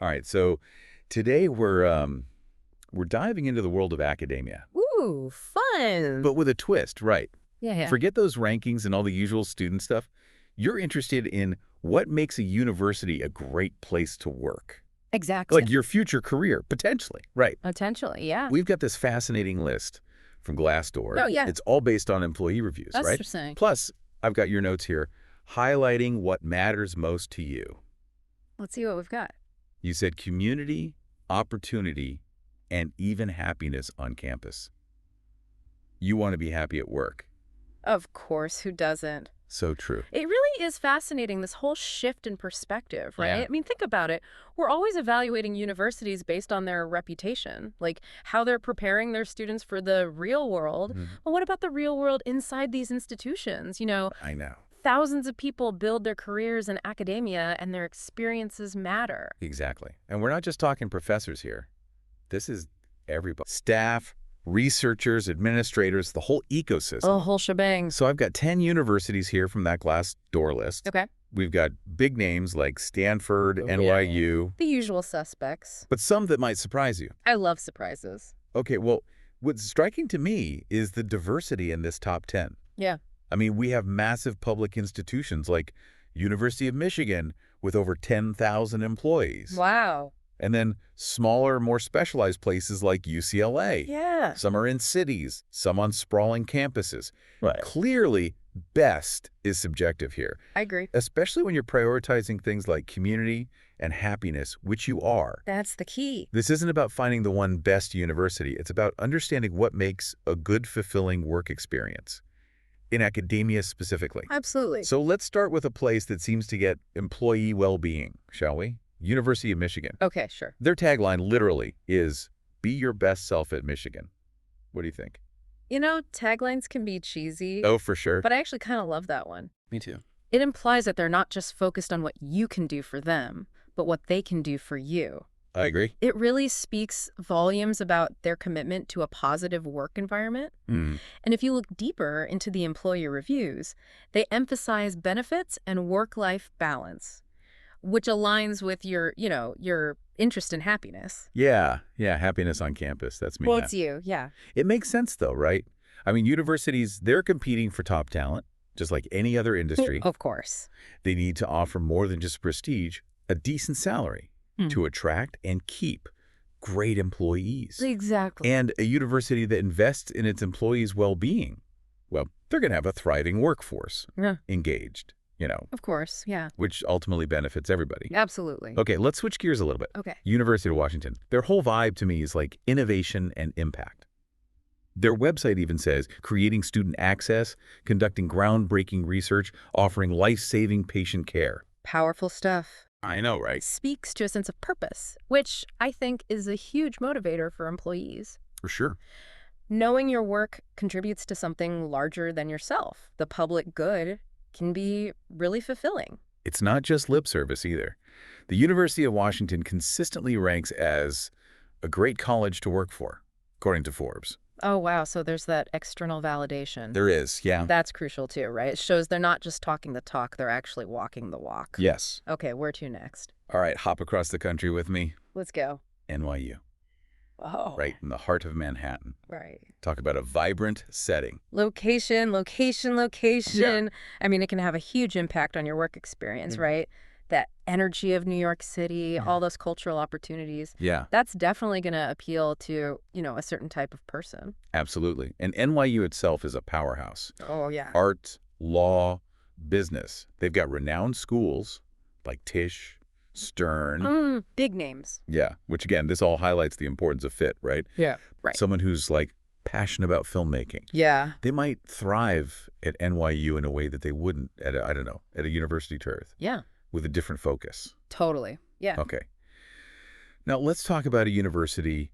All right, so today we're diving into the world of academia, Ooh, fun. but with a twist, right? Yeah, yeah. Forget those rankings and all the usual student stuff. You're interested in what makes a university a great place to work. Exactly. Like your future career, potentially. Right. Potentially, yeah. We've got this fascinating list from Glassdoor. Oh, yeah. It's all based on employee reviews, That's right? interesting. Plus, I've got your notes here highlighting what matters most to you. Let's see what we've got. You said community, opportunity, and even happiness on campus. You want to be happy at work. Of course, who doesn't? So true. It really is fascinating, this whole shift in perspective, right? Yeah. I mean, think about it. We're always evaluating universities based on their reputation, like how they're preparing their students for the real world. Mhm. Well, what about the real world inside these institutions? I know. Thousands of people build their careers in academia, and their experiences matter. Exactly. And we're not just talking professors here. This is everybody. Staff, researchers, administrators, the whole ecosystem. The whole shebang. So I've got 10 universities here from that Glassdoor list. Okay. We've got big names like Stanford, Oh, yeah. NYU, The usual suspects. but some that might surprise you. I love surprises. Okay, well, what's striking to me is the diversity in this top 10. Yeah. I mean, we have massive public institutions like University of Michigan with over 10,000 employees. Wow. And then smaller, more specialized places like UCLA. Yeah. Some are in cities, some on sprawling campuses. Right. Clearly, best is subjective here, I agree. especially when you're prioritizing things like community and happiness, which you are. That's the key. This isn't about finding the one best university. It's about understanding what makes a good, fulfilling work experience, in academia specifically. Absolutely. So let's start with a place that seems to get employee well-being, shall we? University of Michigan. Okay, sure. Their tagline literally is, be your best self at Michigan. What do you think? Taglines can be cheesy, Oh, for sure. but I actually kind of love that one. Me too. It implies that they're not just focused on what you can do for them, but what they can do for you. I agree. It really speaks volumes about their commitment to a positive work environment. Mm. And if you look deeper into the employee reviews, they emphasize benefits and work-life balance, which aligns with your interest in happiness. Yeah, happiness on campus. That's me. Well, now. it's you, yeah. It makes sense, though, right? I mean, universities, they're competing for top talent, just like any other industry. Of course. They need to offer more than just prestige, a decent salary to attract and keep great employees. Exactly. And a university that invests in its employees' well-being, well, they're going to have a thriving workforce, Yeah. engaged, Of course, yeah. which ultimately benefits everybody. Absolutely. Okay, let's switch gears a little bit. Okay. University of Washington, their whole vibe to me is like innovation and impact. Their website even says creating student access, conducting groundbreaking research, offering life-saving patient care. Powerful stuff. I know, It right? speaks to a sense of purpose, which I think is a huge motivator for employees. For sure. Knowing your work contributes to something larger than yourself, the public good, can be really fulfilling. It's not just lip service either. The University of Washington consistently ranks as a great college to work for, according to Forbes. Oh, wow. So there's that external validation. There is, yeah. That's crucial too, right? It shows they're not just talking the talk, they're actually walking the walk. Yes. Okay, where to next? All right, hop across the country with me. Let's go. NYU, Oh. right in the heart of Manhattan. Right. Talk about a vibrant setting. Location, location, location. I mean, it can have a huge impact on your work experience, right? That energy of New York City, all those cultural opportunities. Yeah, That's definitely going to appeal to, a certain type of person. absolutely. And NYU itself is a powerhouse. Oh, yeah. Art, law, business. They've got renowned schools like Tisch, Stern. Big names. Yeah, which again, this all highlights the importance of fit, right? Yeah. Right. Someone who's like passionate about filmmaking. Yeah. They might thrive at NYU in a way that they wouldn't at a university turf Yeah. with a different focus. Totally. Yeah. Okay. Now let's talk about a university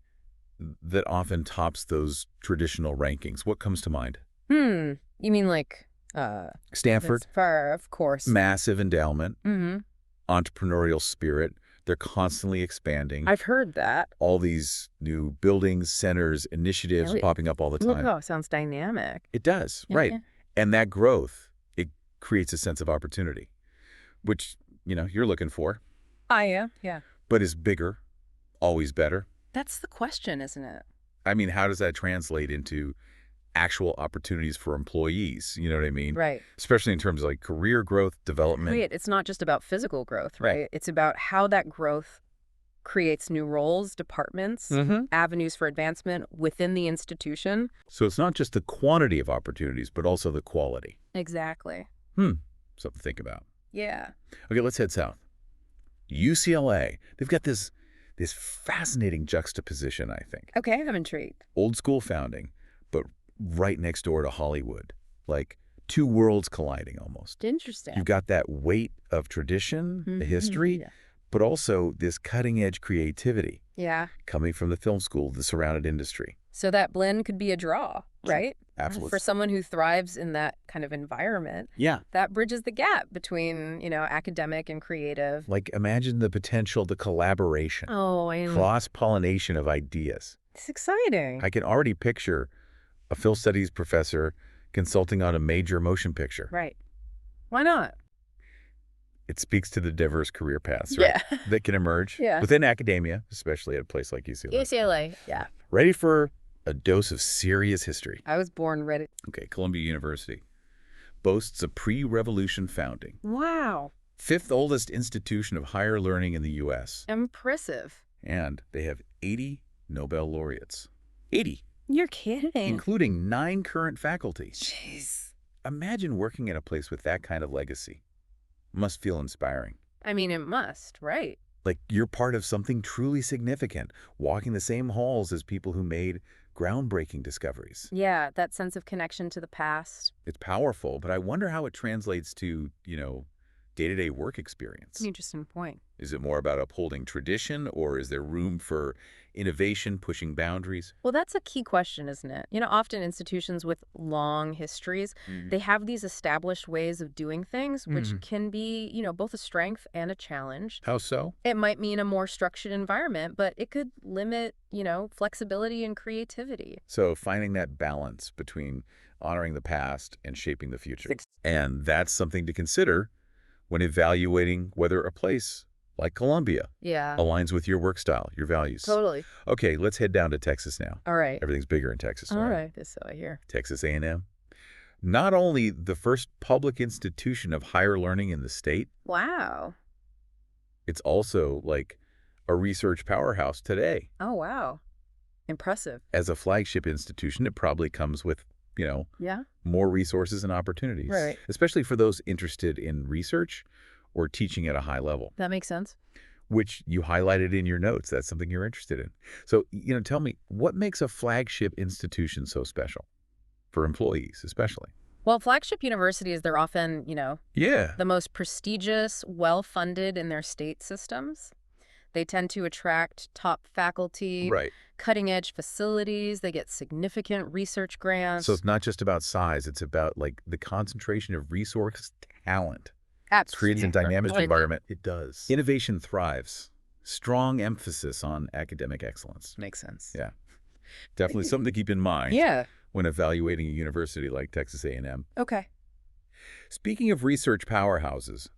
that often tops those traditional rankings. What comes to mind? You mean like, Stanford, far, of course. massive endowment, Mm-hmm. entrepreneurial spirit. They're constantly expanding. I've heard that. All these new buildings, centers, initiatives Yeah, popping up all the time. Oh, sounds dynamic. It does, Yeah, right. yeah. And that growth, it creates a sense of opportunity, which, you're looking for. I am. Yeah. But is bigger always better? That's the question, isn't it? I mean, how does that translate into actual opportunities for employees? You know what I mean? Right. Especially in terms of like career growth, development. Right. It's not just about physical growth, Right. right? It's about how that growth creates new roles, departments, avenues for advancement within the institution. So it's not just the quantity of opportunities, but also the quality. Exactly. Something to think about. Yeah. Okay, let's head south. UCLA. They've got this fascinating juxtaposition, I think. Okay, I'm intrigued. Old school founding, but right next door to Hollywood. Like two worlds colliding almost. Interesting. You've got that weight of tradition, the history, Yeah. but also this cutting-edge creativity Yeah. coming from the film school, the surrounded industry. So that blend could be a draw, right? Absolutely. For someone who thrives in that kind of environment, Yeah. that bridges the gap between, academic and creative. Like imagine the potential, the collaboration, Oh, cross-pollination of ideas. it's exciting. I can already picture a Phil studies professor consulting on a major motion picture. Right. Why not? It speaks to the diverse career paths, right, Yeah. that can emerge Yeah. within academia, especially at a place like UCLA. UCLA. Yeah. Ready for a dose of serious history? I was born ready. Okay, Columbia University boasts a pre-revolution founding. Wow. Fifth oldest institution of higher learning in the U.S. Impressive. And they have 80 Nobel laureates. 80, You're kidding. including 9 current faculty. Jeez. Imagine working at a place with that kind of legacy. Must feel inspiring. I mean, it must, right? Like you're part of something truly significant, walking the same halls as people who made groundbreaking discoveries. Yeah, that sense of connection to the past. It's powerful, but I wonder how it translates to, day-to-day work experience. Interesting point. Is it more about upholding tradition, or is there room for innovation, pushing boundaries? Well, that's a key question, isn't it? Often institutions with long histories, they have these established ways of doing things, which can be, both a strength and a challenge. How so? It might mean a more structured environment, but it could limit, flexibility and creativity. So finding that balance between honoring the past and shaping the future. And that's something to consider when evaluating whether a place like Columbia Yeah. aligns with your work style, your values. Totally. Okay, let's head down to Texas now. All right. Everything's bigger in Texas. All right. So I hear. Texas A&M. Not only the first public institution of higher learning in the state, Wow. it's also like a research powerhouse today. Oh, wow. Impressive. As a flagship institution, it probably comes with, Yeah. more resources and opportunities. Right. Especially for those interested in research or teaching at a high level, That makes sense. which you highlighted in your notes. That's something you're interested in. So, tell me, what makes a flagship institution so special for employees, especially? Well, flagship universities, they're often, Yeah. the most prestigious, well-funded in their state systems. They tend to attract top faculty, Right. cutting-edge facilities. They get significant research grants. So it's not just about size. It's about like the concentration of resource talent. Absolutely. Creates a dynamic Right. environment. It does. Innovation thrives. Strong emphasis on academic excellence. Makes sense. Yeah. Definitely something to keep in mind Yeah. when evaluating a university like Texas A&M. Okay. Speaking of research powerhouses,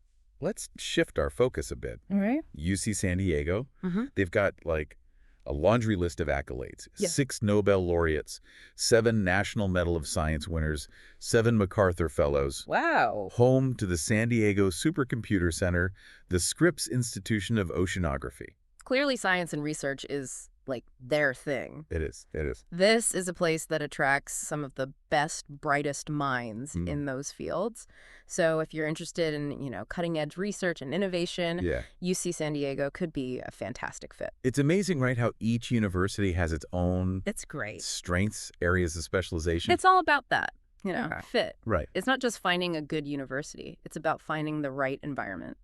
let's shift our focus a bit. All right. UC San Diego, Mm-hmm. they've got like a laundry list of accolades. Yeah. 6 Nobel laureates, 7 National Medal of Science winners, 7 MacArthur Fellows. Wow. Home to the San Diego Supercomputer Center, the Scripps Institution of Oceanography. Clearly, science and research is like their thing. It is. It is. This is a place that attracts some of the best, brightest minds in those fields. So if you're interested in, cutting-edge research and innovation, Yeah. UC San Diego could be a fantastic fit. It's amazing, right, how each university has its own It's great. strengths, areas of specialization. It's all about that, Okay. fit. Right. It's not just finding a good university. It's about finding the right environment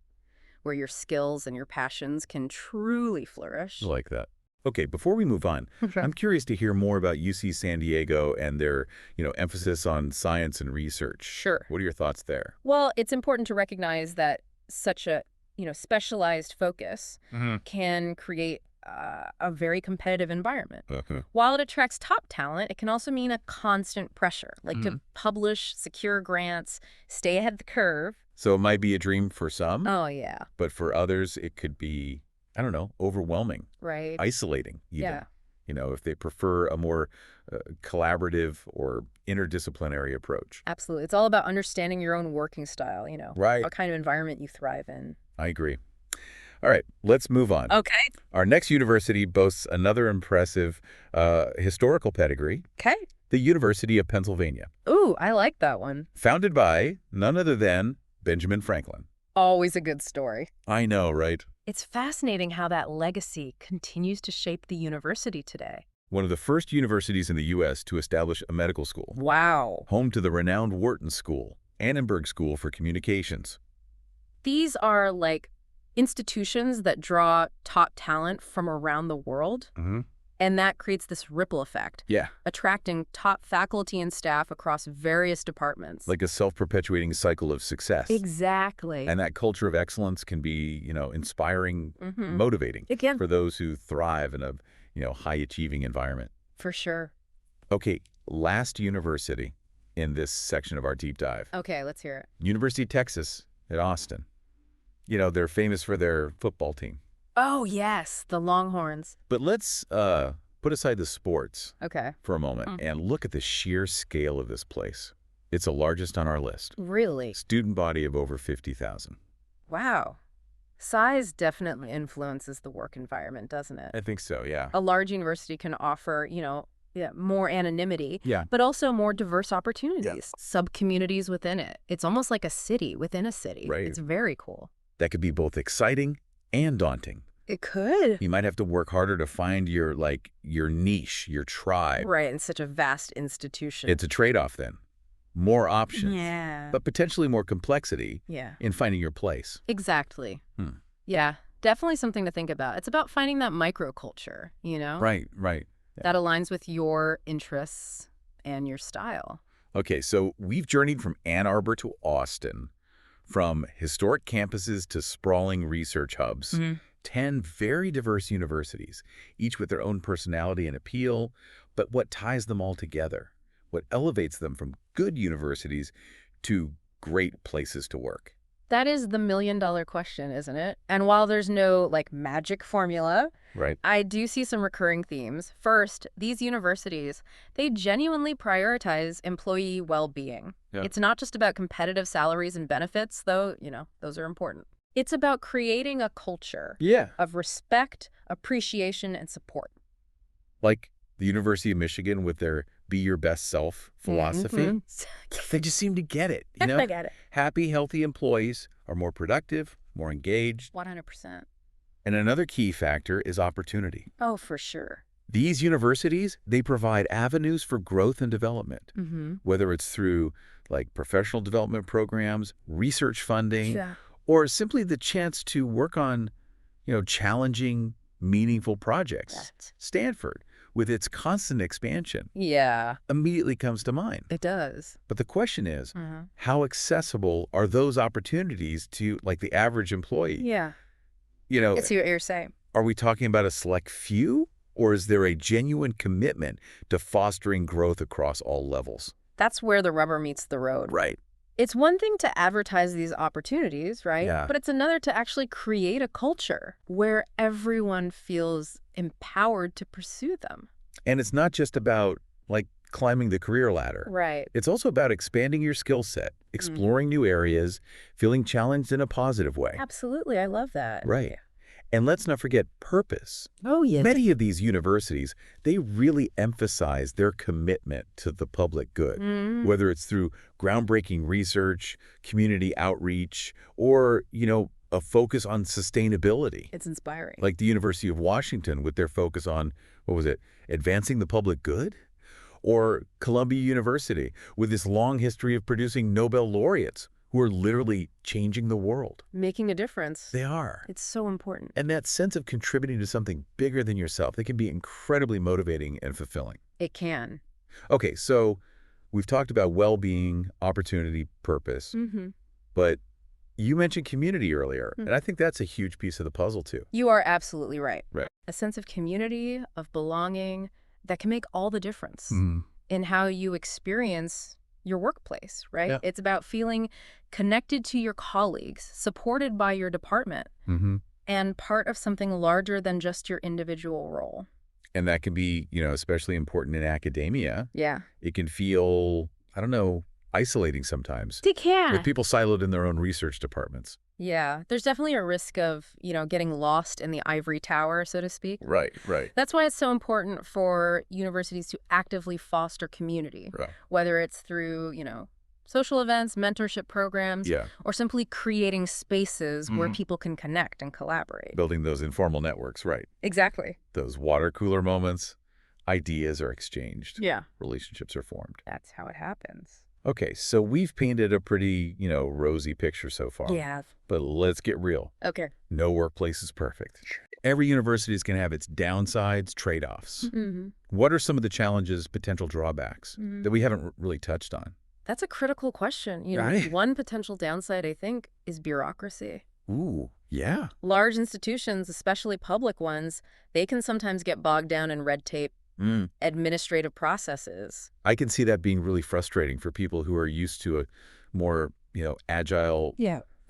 where your skills and your passions can truly flourish. I like that. Okay, before we move on, I'm curious to hear more about UC San Diego and their, emphasis on science and research. Sure. What are your thoughts there? Well, it's important to recognize that such a, specialized focus can create a very competitive environment. While it attracts top talent, it can also mean a constant pressure, like to publish, secure grants, stay ahead of the curve. So it might be a dream for some, Oh, yeah. but for others, it could be I don't know, overwhelming, Right. isolating even. Yeah. If they prefer a more collaborative or interdisciplinary approach. Absolutely. It's all about understanding your own working style, Right. what kind of environment you thrive in. I agree. All right, let's move on. Okay. Our next university boasts another impressive historical pedigree, Okay. the University of Pennsylvania, Ooh, I like that one. founded by none other than Benjamin Franklin. Always a good story. I know, right? It's fascinating how that legacy continues to shape the university today. One of the first universities in the U.S. to establish a medical school, Wow. home to the renowned Wharton School, Annenberg School for Communications. These are like institutions that draw top talent from around the world, and that creates this ripple effect, Yeah, attracting top faculty and staff across various departments. like a self-perpetuating cycle of success. Exactly. And that culture of excellence can be, inspiring, motivating Again, for those who thrive in a, high-achieving environment. for sure. Okay, last university in this section of our deep dive. Okay, let's hear it. University of Texas at Austin. They're famous for their football team. Oh, yes, the Longhorns. But let's put aside the sports Okay. for a moment and look at the sheer scale of this place. It's the largest on our list. Really? Student body of over 50,000. Wow. Size definitely influences the work environment, doesn't it? I think so, yeah. A large university can offer, more anonymity, Yeah. but also more diverse opportunities, sub-communities within it. It's almost like a city within a city. Right. It's very cool. That could be both exciting and daunting. It could. You might have to work harder to find your niche, your tribe. Right, in such a vast institution. It's a trade-off then. More options, Yeah. but potentially more complexity Yeah. in finding your place. Exactly. Yeah, definitely something to think about. It's about finding that microculture, Right. that aligns with your interests and your style. Okay, so we've journeyed from Ann Arbor to Austin, from historic campuses to sprawling research hubs. 10 very diverse universities, each with their own personality and appeal, but what ties them all together? What elevates them from good universities to great places to work? That is the million-dollar question, isn't it? And while there's no, magic formula, Right. I do see some recurring themes. First, these universities, they genuinely prioritize employee well-being. Yeah. It's not just about competitive salaries and benefits, though, those are important. It's about creating a culture of respect, appreciation, and support. Like the University of Michigan with their Be Your Best Self philosophy. They just seem to get it, I get it. Happy, healthy employees are more productive, more engaged. 100%. And another key factor is opportunity. Oh, for sure. These universities, they provide avenues for growth and development, whether it's through professional development programs, research funding, or simply the chance to work on, challenging, meaningful projects. Stanford, with its constant expansion, immediately comes to mind. It does. But the question is, how accessible are those opportunities to the average employee? Yeah. I see what you're saying. Are we talking about a select few, or is there a genuine commitment to fostering growth across all levels? That's where the rubber meets the road. Right. It's one thing to advertise these opportunities, right? Yeah. But it's another to actually create a culture where everyone feels empowered to pursue them. And it's not just about climbing the career ladder. Right. It's also about expanding your skill set, exploring new areas, feeling challenged in a positive way. Absolutely. I love that. Right. And let's not forget purpose. Oh, yes. Many of these universities, they really emphasize their commitment to the public good, whether it's through groundbreaking research, community outreach, or, a focus on sustainability. It's inspiring. Like the University of Washington with their focus on, advancing the public good? Or Columbia University with this long history of producing Nobel laureates who are literally changing the world. Making a difference. They are. It's so important. And that sense of contributing to something bigger than yourself, they can be incredibly motivating and fulfilling. It can. Okay, so we've talked about well-being, opportunity, purpose, but you mentioned community earlier, and I think that's a huge piece of the puzzle too. You are absolutely right. Right. A sense of community, of belonging, that can make all the difference in how you experience your workplace, right? Yeah. It's about feeling connected to your colleagues, supported by your department, and part of something larger than just your individual role. And that can be, especially important in academia. Yeah. It can feel, I don't know, isolating sometimes. It can. With people siloed in their own research departments. Yeah, there's definitely a risk of, getting lost in the ivory tower, so to speak. Right. That's why it's so important for universities to actively foster community, Right. whether it's through, social events, mentorship programs, or simply creating spaces where people can connect and collaborate. Building those informal networks, right. Exactly. Those water cooler moments, ideas are exchanged. Yeah. Relationships are formed. That's how it happens. Okay, so we've painted a pretty, rosy picture so far. Yeah. But let's get real. Okay. No workplace is perfect. Every university is going to have its downsides, trade-offs. What are some of the challenges, potential drawbacks that we haven't really touched on? That's a critical question. Right. One potential downside, I think, is bureaucracy. Ooh, yeah. Large institutions, especially public ones, they can sometimes get bogged down in red tape, administrative processes. I can see that being really frustrating for people who are used to a more, agile,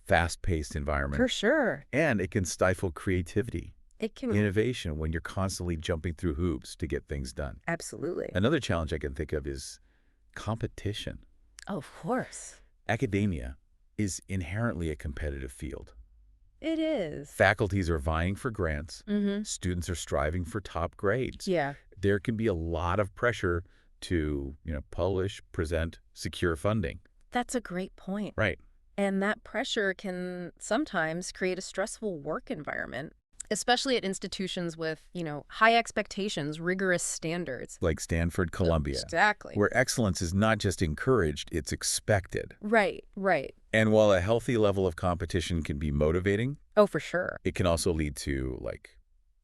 fast-paced environment. For sure. And it can stifle creativity, It can. innovation when you're constantly jumping through hoops to get things done. Absolutely. Another challenge I can think of is competition. Oh, of course. Academia is inherently a competitive field. It is. Faculties are vying for grants. Students are striving for top grades. Yeah. There can be a lot of pressure to, publish, present, secure funding. That's a great point. Right. And that pressure can sometimes create a stressful work environment, especially at institutions with, high expectations, rigorous standards. Like Stanford, Columbia. Exactly. Where excellence is not just encouraged, it's expected. Right. And while a healthy level of competition can be motivating, Oh, for sure. it can also lead to,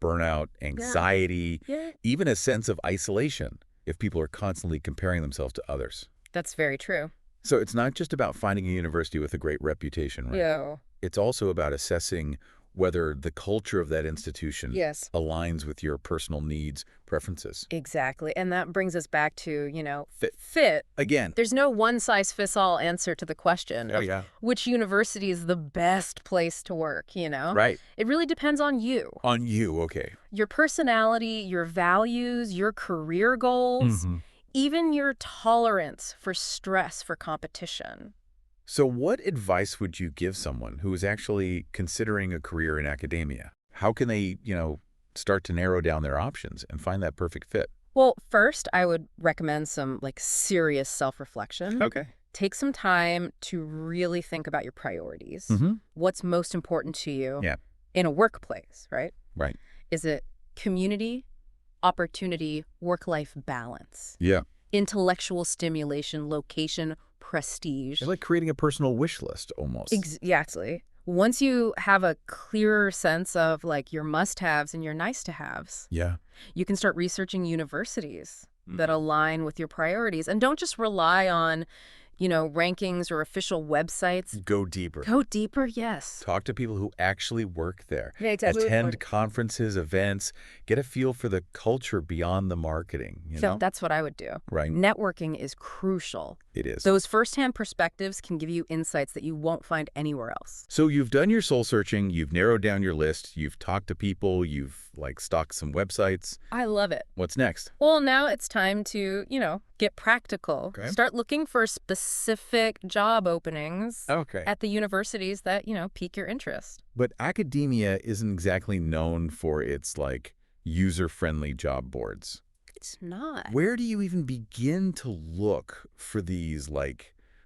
burnout, anxiety, even a sense of isolation if people are constantly comparing themselves to others. That's very true. So it's not just about finding a university with a great reputation, right? Yeah. It's also about assessing whether the culture of that institution Yes. aligns with your personal needs, preferences. Exactly. And that brings us back to, Fit. Again. There's no one-size-fits-all answer to the question of which university is the best place to work, Right. It really depends on you. On you, okay. Your personality, your values, your career goals, even your tolerance for stress, for competition. So what advice would you give someone who is actually considering a career in academia? How can they, start to narrow down their options and find that perfect fit? Well, first, I would recommend some serious self-reflection. Okay. Take some time to really think about your priorities. What's most important to you in a workplace, right? Right. Is it community, opportunity, work-life balance? Yeah. Intellectual stimulation, location, prestige. It's like creating a personal wish list almost. Exactly. Once you have a clearer sense of your must-haves and your nice-to-haves, you can start researching universities that align with your priorities. And don't just rely on, rankings or official websites. Go deeper. Go deeper, yes. Talk to people who actually work there. Yeah, exactly. Attend conferences, events. Get a feel for the culture beyond the marketing, So that's what I would do. Right. Networking is crucial. It is. Those firsthand perspectives can give you insights that you won't find anywhere else. So you've done your soul searching, you've narrowed down your list, you've talked to people, you've stalked some websites. I love it. What's next? Well, now it's time to, get practical. Okay. Start looking for specific job openings Okay. at the universities that, pique your interest. But academia isn't exactly known for its user-friendly job boards. It's not. Where do you even begin to look for these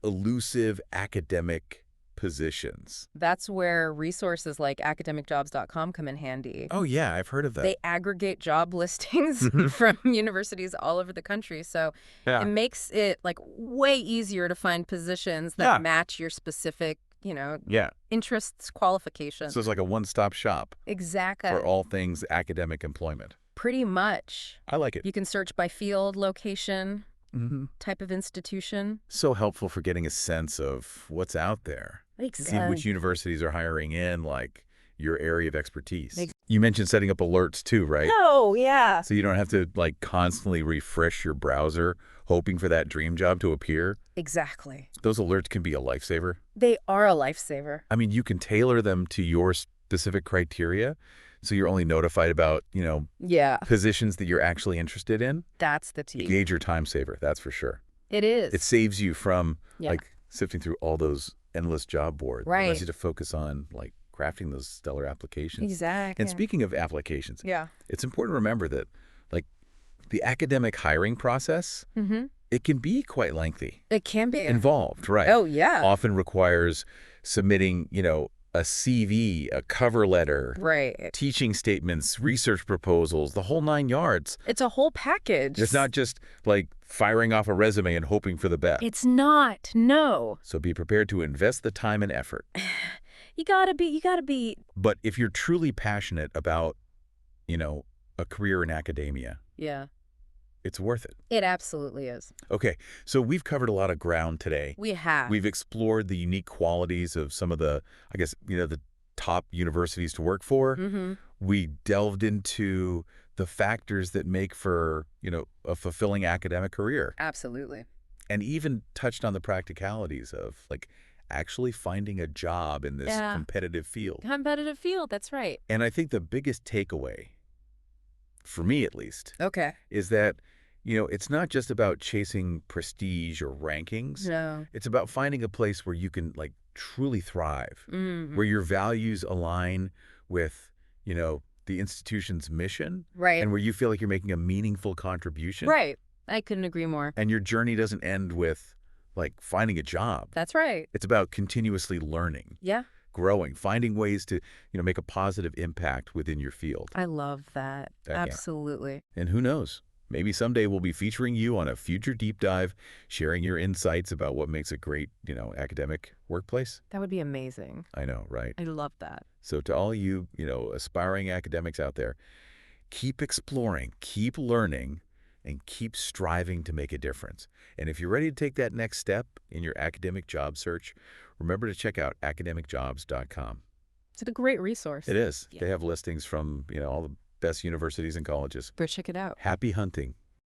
elusive academic positions? That's where resources like academicjobs.com come in handy. Oh yeah, I've heard of that. They aggregate job listings from universities all over the country. So it makes it way easier to find positions that match your specific, interests, qualifications. So it's like a one-stop shop. Exactly. For all things academic employment. Pretty much. I like it. You can search by field, location, type of institution. So helpful for getting a sense of what's out there. Exactly. See which universities are hiring in, your area of expertise. You mentioned setting up alerts too, right? Oh, yeah. So you don't have to constantly refresh your browser hoping for that dream job to appear. Exactly. Those alerts can be a lifesaver. They are a lifesaver. I mean, you can tailor them to your specific criteria. So you're only notified about, Yeah, positions that you're actually interested in. that's the T. Gauge your time saver, that's for sure. It is. It saves you from, Yeah. sifting through all those endless job boards. It Right. allows you to focus on, crafting those stellar applications. Exactly. And speaking of applications, Yeah. it's important to remember that, the academic hiring process, it can be quite lengthy. It can be. Involved, right. Oh, yeah. Often requires submitting, a CV, a cover letter, Right. teaching statements, research proposals, the whole 9 yards. It's a whole package. It's not just, firing off a resume and hoping for the best. It's not. No. So be prepared to invest the time and effort. You gotta be. But if you're truly passionate about, a career in academia, Yeah. it's worth it. It absolutely is. Okay, so we've covered a lot of ground today. We have. We've explored the unique qualities of some of the, the top universities to work for. We delved into the factors that make for, a fulfilling academic career. Absolutely. And even touched on the practicalities of, actually finding a job in this competitive field. Competitive field, that's right. And I think the biggest takeaway, for me at least, Okay. is that, it's not just about chasing prestige or rankings. No. It's about finding a place where you can, truly thrive, where your values align with, the institution's mission, Right. and where you feel like you're making a meaningful contribution. Right. I couldn't agree more. And your journey doesn't end with, finding a job. That's right. It's about continuously learning, Yeah. growing, finding ways to, make a positive impact within your field. I love that. Yeah. Absolutely. And who knows? Maybe someday we'll be featuring you on a future deep dive, sharing your insights about what makes a great, academic workplace. That would be amazing. I know, right? I love that. So to all you, aspiring academics out there, keep exploring, keep learning, and keep striving to make a difference. And if you're ready to take that next step in your academic job search, remember to check out academicjobs.com. It's a great resource. It is. Yeah. They have listings from, all the best universities and colleges. Go check it out. Happy hunting.